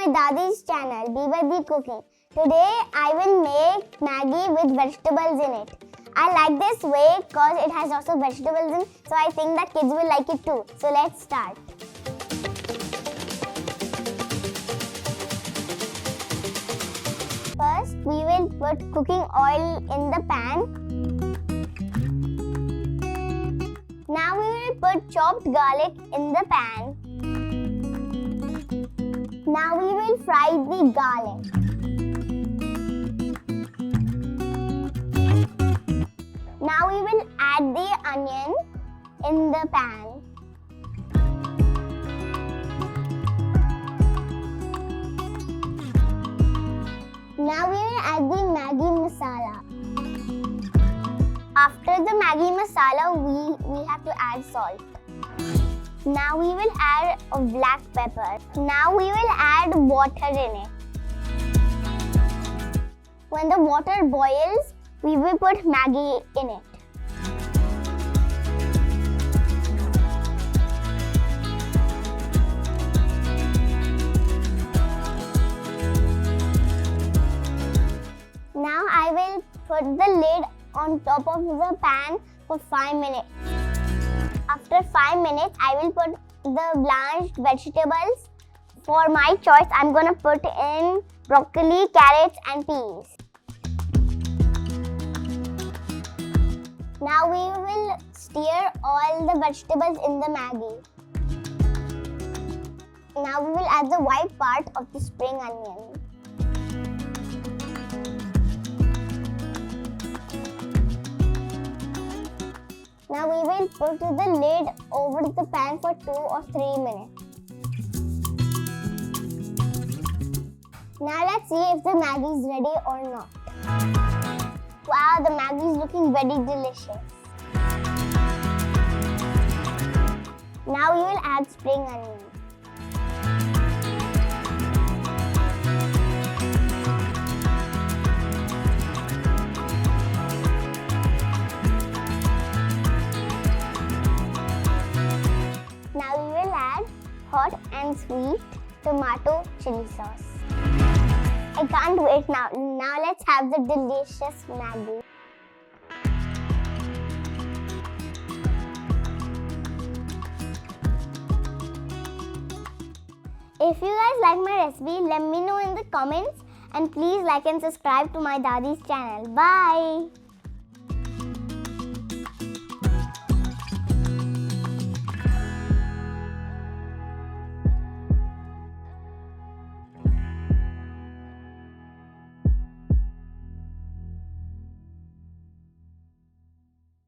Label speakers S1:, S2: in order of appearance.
S1: my Dadi's channel, Biba Di Cooking. Today I will make Maggi with vegetables in it. I like this way because it has lots of vegetables in, so I think that kids will like it too. So let's start. First, we will put cooking oil in the pan. Now we will put chopped garlic in the pan. Now we will fry the garlic. Now we will add the onion in the pan. Now we will add the Maggi masala. After the Maggi masala, we have to add salt. Now we will add a black pepper. Now we will add water in it. When the water boils, we will put Maggi in it. Now I will put the lid on top of the pan for 5 minutes. After 5 minutes, I will put the blanched vegetables. For my choice, I'm going to put in broccoli, carrots and peas. Now we will stir all the vegetables in the Maggi. Now we will add the white part of the spring onion. Now we will put the lid over the pan for 2 or 3 minutes. Now let's see if the Maggi is ready or not. Wow, the Maggi is looking very delicious. Now we will add spring onion. Now we will add hot and sweet tomato chili sauce. I can't wait now. Now let's have the delicious Maggi. If you guys like my recipe, let me know in the comments and please like and subscribe to my Dadi's channel. Bye!